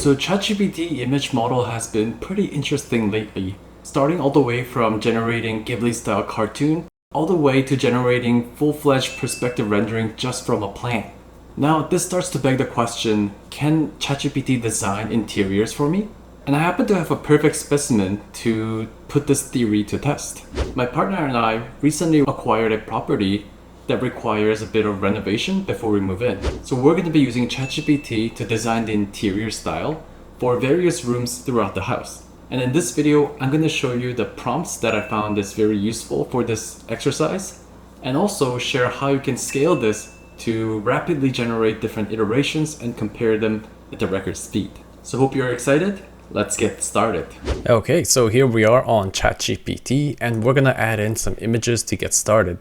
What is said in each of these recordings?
So ChatGPT image model has been pretty interesting lately, starting all the way from generating Ghibli-style cartoon, all the way to generating full-fledged perspective rendering just from a plant. Now this starts to beg the question, can ChatGPT design interiors for me? And I happen to have a perfect specimen to put this theory to test. My partner and I recently acquired a property that requires a bit of renovation before we move in. So we're going to be using ChatGPT to design the interior style for various rooms throughout the house. And in this video, I'm going to show you the prompts that I found is very useful for this exercise, and also share how you can scale this to rapidly generate different iterations and compare them at the record speed. So hope you're excited. Let's get started. Okay, so here we are on ChatGPT, and we're going to add in some images to get started.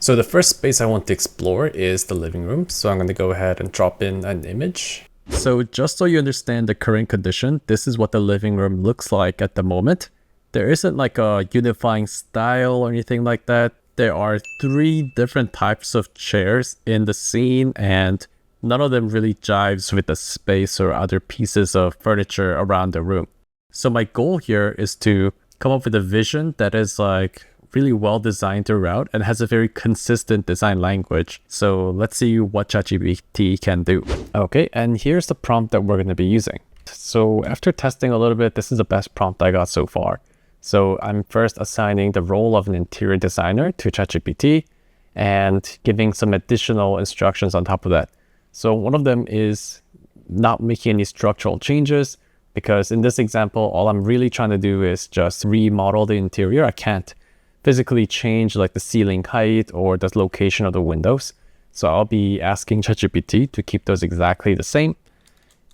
So the first space I want to explore is the living room. So I'm going to go ahead and drop in an image. So just so you understand the current condition, this is what the living room looks like at the moment. There isn't like a unifying style or anything like that. There are 3 different types of chairs in the scene, and none of them really jives with the space or other pieces of furniture around the room. So my goal here is to come up with a vision that is like really well designed throughout and has a very consistent design language. So let's see what ChatGPT can do. Okay, and here's the prompt that we're going to be using. So after testing a little bit, this is the best prompt I got so far. So I'm first assigning the role of an interior designer to ChatGPT and giving some additional instructions on top of that. So one of them is not making any structural changes, because in this example, all I'm really trying to do is just remodel the interior. I can't physically change like the ceiling height or the location of the windows. So I'll be asking ChatGPT to keep those exactly the same.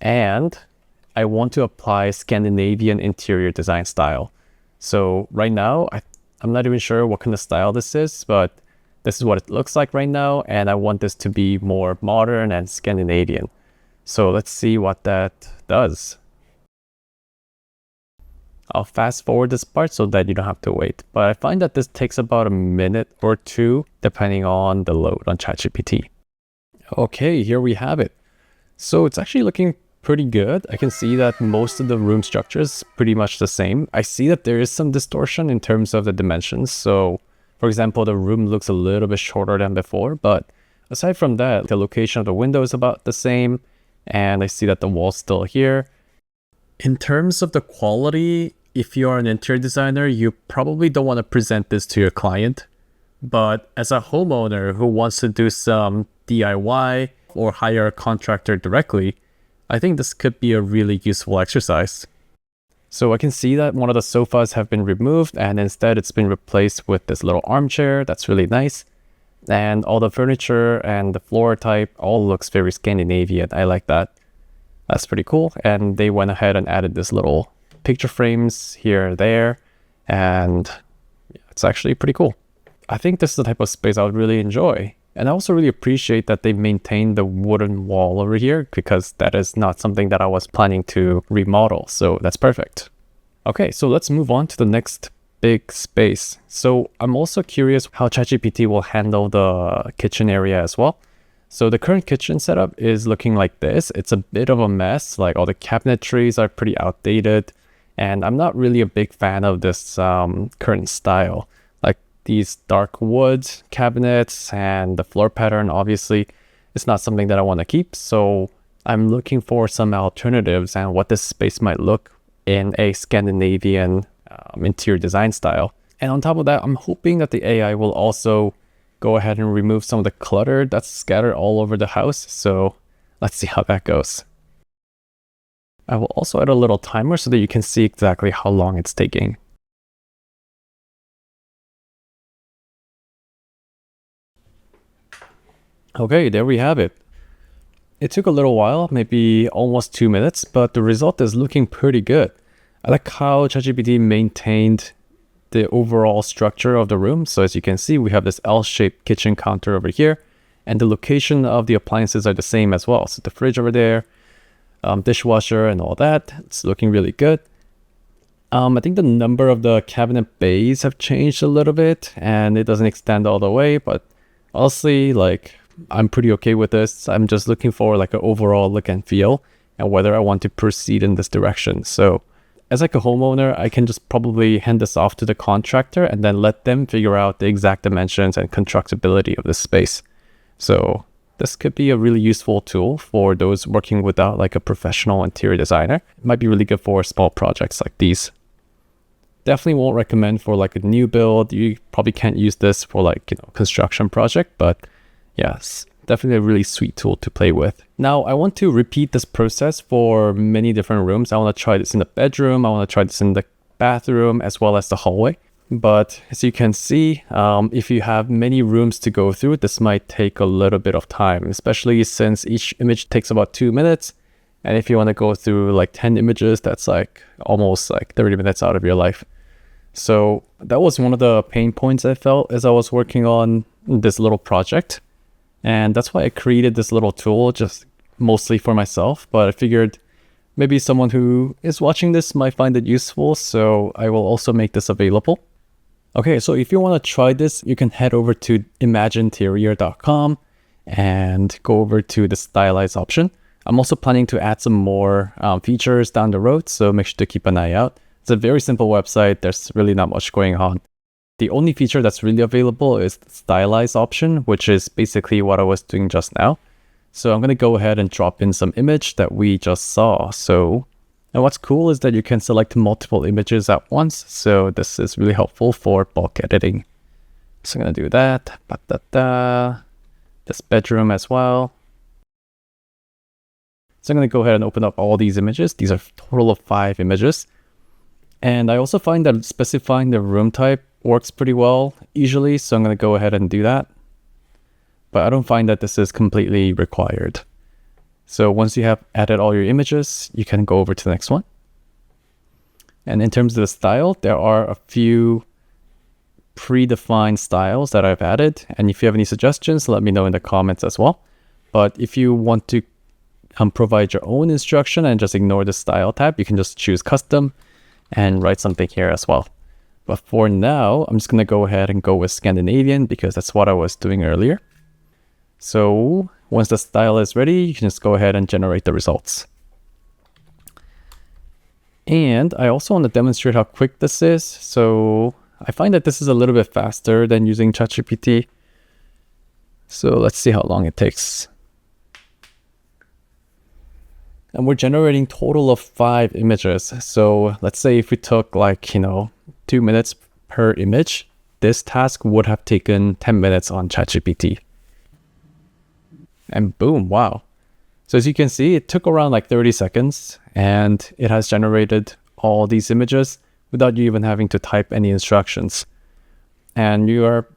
And I want to apply Scandinavian interior design style. So right now, I'm not even sure what kind of style this is, but this is what it looks like right now. And I want this to be more modern and Scandinavian. So let's see what that does. I'll fast forward this part so that you don't have to wait. But I find that this takes about a minute or 2, depending on the load on ChatGPT. Okay, here we have it. So it's actually looking pretty good. I can see that most of the room structure is pretty much the same. I see that there is some distortion in terms of the dimensions. So for example, the room looks a little bit shorter than before, but aside from that, the location of the window is about the same. And I see that the wall's still here. In terms of the quality, if you're an interior designer, you probably don't want to present this to your client. But as a homeowner who wants to do some DIY or hire a contractor directly, I think this could be a really useful exercise. So I can see that one of the sofas have been removed, and instead it's been replaced with this little armchair. That's really nice. And all the furniture and the floor type all looks very Scandinavian. I like that. That's pretty cool. And they went ahead and added this little picture frames here and there. And it's actually pretty cool. I think this is the type of space I would really enjoy. And I also really appreciate that they maintained the wooden wall over here, because that is not something that I was planning to remodel. So that's perfect. Okay, so let's move on to the next big space. So I'm also curious how ChatGPT will handle the kitchen area as well. So the current kitchen setup is looking like this. It's a bit of a mess. Like all the cabinetries are pretty outdated. And I'm not really a big fan of this current style. Like these dark wood cabinets and the floor pattern, obviously, it's not something that I want to keep. So I'm looking for some alternatives and what this space might look in a Scandinavian interior design style. And on top of that, I'm hoping that the AI will also go ahead and remove some of the clutter that's scattered all over the house. So let's see how that goes. I will also add a little timer so that you can see exactly how long it's taking. Okay, there we have it. It took a little while, maybe almost 2 minutes, but the result is looking pretty good. I like how ChatGPT maintained the overall structure of the room. So as you can see, we have this L-shaped kitchen counter over here, and the location of the appliances are the same as well. So the fridge over there, dishwasher and all that, it's looking really good. I think the number of the cabinet bays have changed a little bit, and it doesn't extend all the way, but honestly, like, I'm pretty okay with this. I'm just looking for like an overall look and feel, and whether I want to proceed in this direction. So as like a homeowner, I can just probably hand this off to the contractor and then let them figure out the exact dimensions and constructability of this space. So this could be a really useful tool for those working without like a professional interior designer. It might be really good for small projects like these. Definitely won't recommend for like a new build. You probably can't use this for like, construction project, but yes, definitely a really sweet tool to play with. Now I want to repeat this process for many different rooms. I want to try this in the bedroom. I want to try this in the bathroom as well as the hallway. But as you can see, if you have many rooms to go through, this might take a little bit of time, especially since each image takes about 2 minutes. And if you want to go through like 10 images, that's like almost like 30 minutes out of your life. So that was one of the pain points I felt as I was working on this little project. And that's why I created this little tool just mostly for myself. But I figured maybe someone who is watching this might find it useful. So I will also make this available. Okay, so if you want to try this, you can head over to imaginterior.com and go over to the stylize option. I'm also planning to add some more features down the road, so make sure to keep an eye out. It's a very simple website. There's really not much going on. The only feature that's really available is the stylize option, which is basically what I was doing just now. So I'm going to go ahead and drop in some image that we just saw. And what's cool is that you can select multiple images at once. So this is really helpful for bulk editing. So I'm going to do that. This bedroom as well. So I'm going to go ahead and open up all these images. These are a total of 5 images. And I also find that specifying the room type works pretty well usually. So I'm going to go ahead and do that. But I don't find that this is completely required. So once you have added all your images, you can go over to the next one. And in terms of the style, there are a few predefined styles that I've added. And if you have any suggestions, let me know in the comments as well. But if you want to provide your own instruction and just ignore the style tab, you can just choose custom and write something here as well. But for now, I'm just going to go ahead and go with Scandinavian because that's what I was doing earlier. So once the style is ready, you can just go ahead and generate the results. And I also want to demonstrate how quick this is. So I find that this is a little bit faster than using ChatGPT. So let's see how long it takes. And we're generating total of 5 images. So let's say if we took like, 2 minutes per image, this task would have taken 10 minutes on ChatGPT. And boom, wow. So as you can see, it took around like 30 seconds and it has generated all these images without you even having to type any instructions. And you are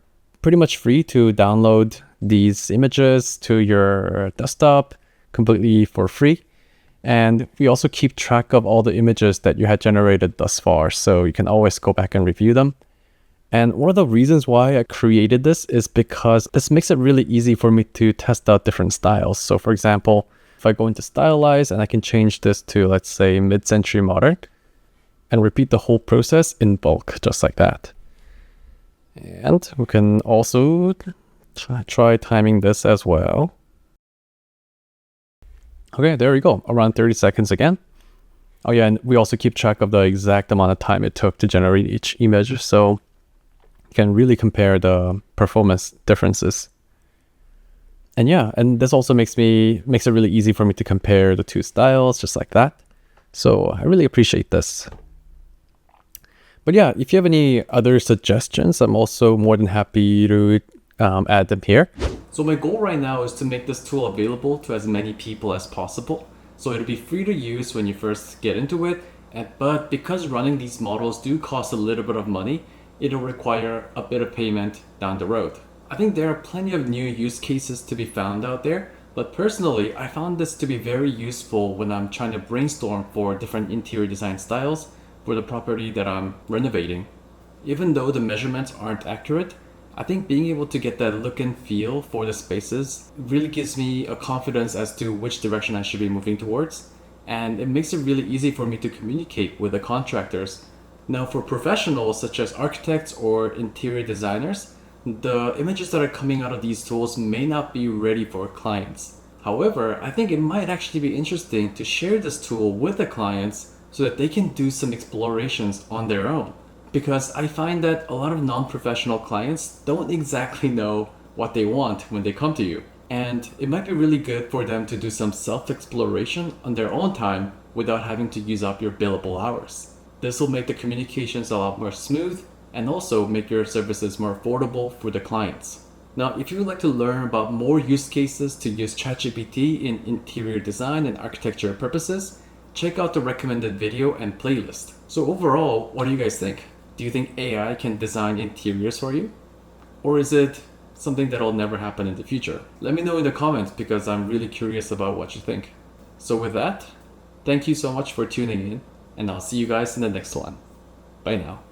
pretty much free to download these images to your desktop completely for free. And we also keep track of all the images that you had generated thus far, so you can always go back and review them. And one of the reasons why I created this is because this makes it really easy for me to test out different styles. So for example, if I go into stylize and I can change this to, let's say, mid-century modern and repeat the whole process in bulk, just like that. And we can also try timing this as well. Okay, there we go, around 30 seconds again. Oh yeah, and we also keep track of the exact amount of time it took to generate each image, so you can really compare the performance differences. And yeah, and this also makes it really easy for me to compare the 2 styles, just like that. So I really appreciate this. But yeah, if you have any other suggestions, I'm also more than happy to add them here. So my goal right now is to make this tool available to as many people as possible. So it'll be free to use when you first get into it. But because running these models do cost a little bit of money, it'll require a bit of payment down the road. I think there are plenty of new use cases to be found out there, but personally, I found this to be very useful when I'm trying to brainstorm for different interior design styles for the property that I'm renovating. Even though the measurements aren't accurate, I think being able to get that look and feel for the spaces really gives me a confidence as to which direction I should be moving towards, and it makes it really easy for me to communicate with the contractors. Now for professionals such as architects or interior designers, the images that are coming out of these tools may not be ready for clients. However, I think it might actually be interesting to share this tool with the clients so that they can do some explorations on their own. Because I find that a lot of non-professional clients don't exactly know what they want when they come to you. And it might be really good for them to do some self-exploration on their own time without having to use up your billable hours. This will make the communications a lot more smooth and also make your services more affordable for the clients. Now, if you would like to learn about more use cases to use ChatGPT in interior design and architecture purposes, check out the recommended video and playlist. So overall, what do you guys think? Do you think AI can design interiors for you? Or is it something that'll never happen in the future? Let me know in the comments because I'm really curious about what you think. So with that, thank you so much for tuning in, and I'll see you guys in the next one. Bye now.